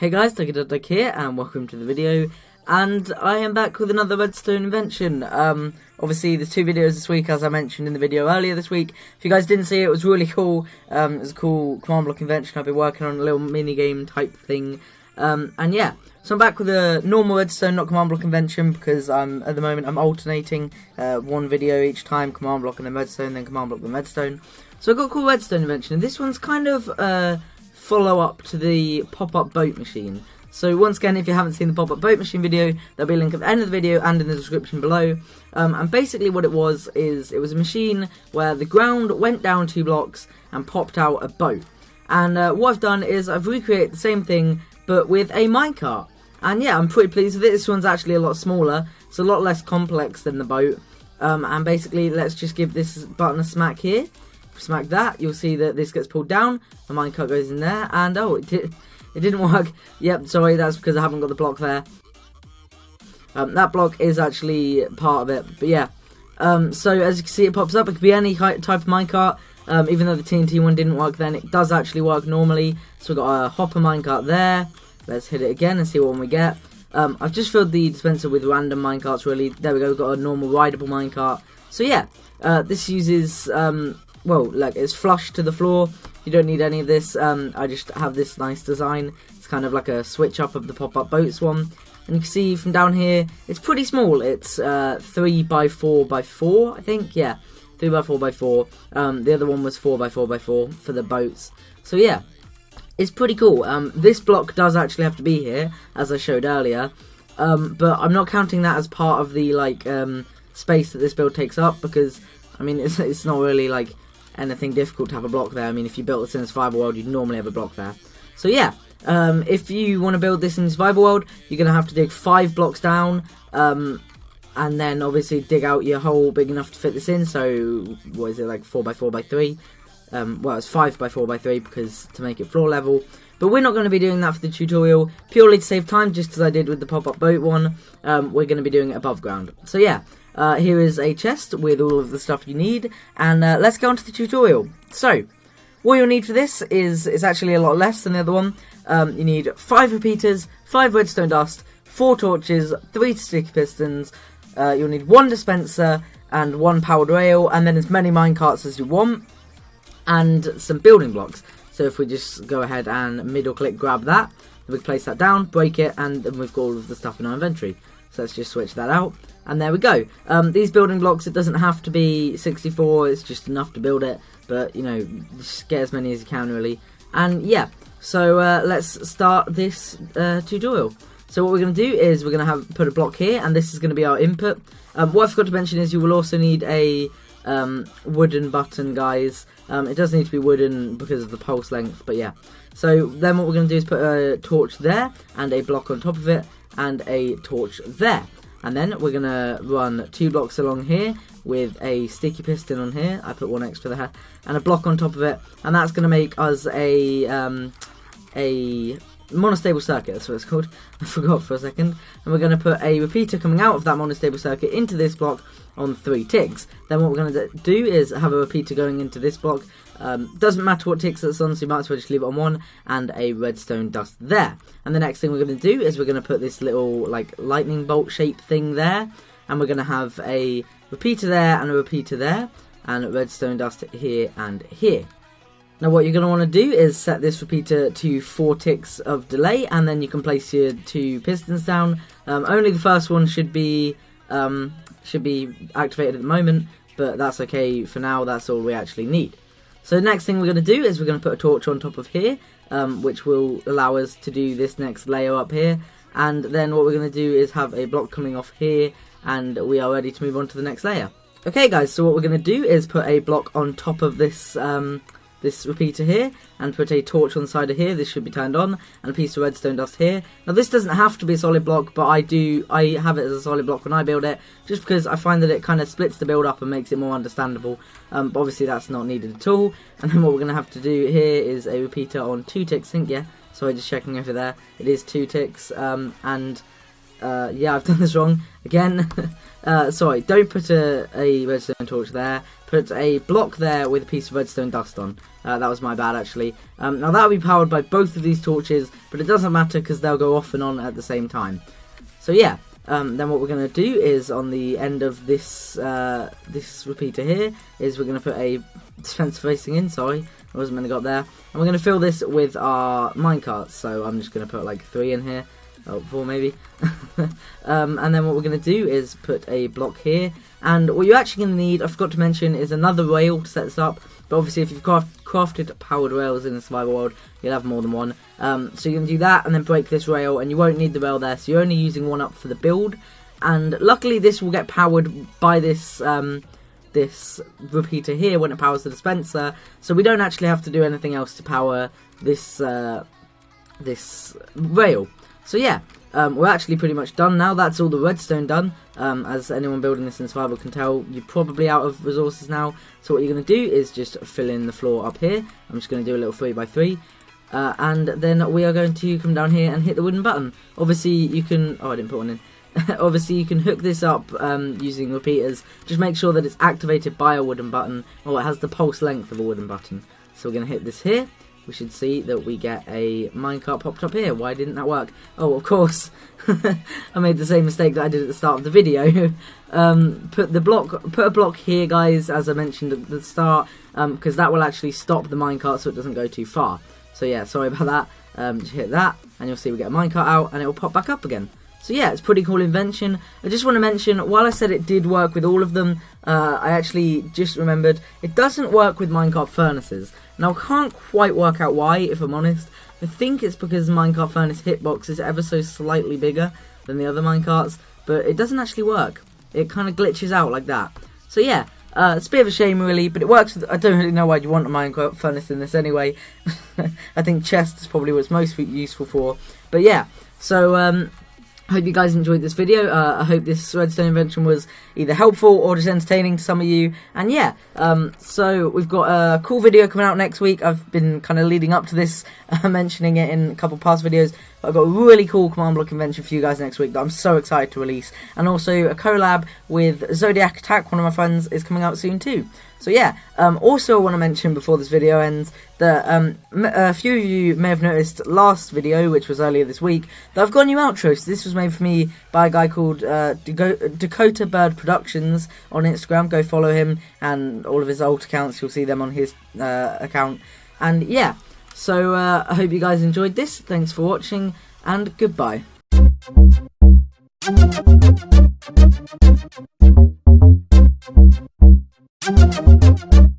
Hey guys, Dugiedugdug here, and welcome to the video. And I am back with another redstone invention. Obviously, there's two videos this week, as I mentioned in the video earlier this week. If you guys didn't see it, it was really cool. It was a cool command block invention. I've been working on a little mini game type thing. And yeah, so I'm back with a normal redstone, not command block invention, because at the moment I'm alternating one video each time, command block and then redstone, then command block then redstone. So I've got a cool redstone invention, and this one's kind of follow-up to the pop-up boat machine. So once again, if you haven't seen the pop-up boat machine video, there'll be a link at the end of the video and in the description below. And basically what it was is, it was a machine where the ground went down 2 blocks and popped out a boat. And what I've done is I've recreated the same thing, but with a minecart. And yeah, I'm pretty pleased with it. This one's actually a lot smaller. It's a lot less complex than the boat. And basically, let's just give this button a smack here. Smack that, you'll see that this gets pulled down, the minecart goes in there, and oh, it didn't work. Yep, sorry, that's because I haven't got the block there. That block is actually part of it, but yeah. So as you can see, it pops up. It could be any type of minecart. Even though the TNT one didn't work then, it does actually work normally. So we've got a hopper minecart there. Let's hit it again and see what one we get. I've just filled the dispenser with random minecarts, really. There we go, we've got a normal rideable minecart. So yeah, this uses well, like, it's flush to the floor. You don't need any of this. I just have this nice design. It's kind of like a switch up of the pop-up boats one. And you can see from down here, it's pretty small. It's 3x4x4, I think. Yeah, 3x4x4. The other one was 4x4x4 for the boats. So yeah, it's pretty cool. This block does actually have to be here, as I showed earlier. But I'm not counting that as part of the space that this build takes up, because I mean it's not really like anything difficult to have a block there. I mean, if you built this in a survival world, you'd normally have a block there. So yeah, if you want to build this in survival world, you're going to have to dig 5 blocks down, and then obviously dig out your hole big enough to fit this in. So what is it, like 4x4x3? Well, it's 5x4x3 because to make it floor level. But we're not going to be doing that for the tutorial, purely to save time, just as I did with the pop-up boat one. We're going to be doing it above ground. So yeah. Here is a chest with all of the stuff you need, and let's go on to the tutorial. So, what you'll need for this is actually a lot less than the other one. You need 5 repeaters, 5 redstone dust, 4 torches, 3 sticky pistons, you'll need 1 dispenser, and 1 powered rail, and then as many minecarts as you want, and some building blocks. So if we just go ahead and middle click grab that, then we can place that down, break it, and then we've got all of the stuff in our inventory. So let's just switch that out, and there we go. These building blocks, it doesn't have to be 64, it's just enough to build it, but you know, just get as many as you can really. And yeah, so let's start this tutorial. So what we're going to do is we're going to put a block here, and this is going to be our input. What I forgot to mention is you will also need a wooden button, guys. It does need to be wooden because of the pulse length, but yeah. So then what we're going to do is put a torch there, and a block on top of it, and a torch there. And then we're going to run 2 blocks along here with a sticky piston on here. I put 1 extra there, and a block on top of it, and that's going to make us a monostable circuit. That's what it's called. I forgot for a second. And we're going to put a repeater coming out of that monostable circuit into this block on 3 ticks. Then what we're going to do is have a repeater going into this block. Doesn't matter what ticks it's on, so you might as well just leave it on 1, and a redstone dust there. And the next thing we're going to do is we're going to put this little like lightning bolt shape thing there, and we're going to have a repeater there and a repeater there, and a redstone dust here and here. Now what you're going to want to do is set this repeater to 4 ticks of delay, and then you can place your 2 pistons down. Only the first one should be activated at the moment, but that's okay for now. That's all we actually need. So the next thing we're going to do is we're going to put a torch on top of here, which will allow us to do this next layer up here. And then what we're going to do is have a block coming off here, and we are ready to move on to the next layer. Okay guys, so what we're going to do is put a block on top of this this repeater here, and put a torch on the side of here. This should be turned on, and a piece of redstone dust here. Now this doesn't have to be a solid block, but I have it as a solid block when I build it, just because I find that it kind of splits the build up and makes it more understandable. But obviously that's not needed at all. And then what we're going to have to do here is a repeater on 2 ticks, I think, yeah. So I'm just checking over there. It is 2 ticks, and yeah, I've done this wrong again. Sorry, don't put a redstone torch there. Put a block there with a piece of redstone dust on. That was my bad, actually. Now that will be powered by both of these torches, but it doesn't matter because they'll go off and on at the same time. So yeah, then what we're going to do is on the end of this this repeater here is we're going to put a dispenser facing in. Sorry, I wasn't meant to go up there. And we're going to fill this with our minecarts. So I'm just going to put like 3 in here. Oh, 4 maybe. And then what we're going to do is put a block here. And what you're actually going to need, I forgot to mention, is another rail to set this up. But obviously if you've crafted powered rails in the survival world, you'll have more than one. So you're going to do that and then break this rail. And you won't need the rail there, so you're only using one up for the build. And luckily this will get powered by this this repeater here when it powers the dispenser. So we don't actually have to do anything else to power this, this rail. So yeah, we're actually pretty much done now. That's all the redstone done. As anyone building this in survival can tell, you're probably out of resources now. So what you're going to do is just fill in the floor up here. I'm just going to do a little 3x3. And then we are going to come down here and hit the wooden button. Obviously you can... Oh, I didn't put one in. Obviously you can hook this up using repeaters. Just make sure that it's activated by a wooden button, or it has the pulse length of a wooden button. So we're going to hit this here. We should see that we get a minecart popped up here. Why didn't that work? Oh, of course. I made the same mistake that I did at the start of the video. Put a block here, guys, as I mentioned at the start, because that will actually stop the minecart so it doesn't go too far. So yeah, sorry about that. Just hit that, and you'll see we get a minecart out, and it will pop back up again. So yeah, it's a pretty cool invention. I just want to mention, while I said it did work with all of them, I actually just remembered it doesn't work with minecart furnaces. Now I can't quite work out why, if I'm honest. I think it's because the minecart furnace hitbox is ever so slightly bigger than the other minecarts, but it doesn't actually work. It kind of glitches out like that. So yeah, it's a bit of a shame really, but it works with, I don't really know why you want a minecart furnace in this anyway. I think chest is probably what it's most useful for. But yeah, so I hope you guys enjoyed this video. I hope this redstone invention was either helpful or just entertaining to some of you. And yeah, so we've got a cool video coming out next week. I've been kind of leading up to this, mentioning it in a couple past videos. But I've got a really cool command block invention for you guys next week that I'm so excited to release. And also a collab with Zodiac Attack, one of my friends, is coming out soon too. So yeah, also I want to mention before this video ends that a few of you may have noticed last video, which was earlier this week, that I've got a new outro. So this was made for me by a guy called Dakota Bird Productions on Instagram. Go follow him, and all of his old accounts, you'll see them on his account. And yeah, so I hope you guys enjoyed this. Thanks for watching, and goodbye. Thank you.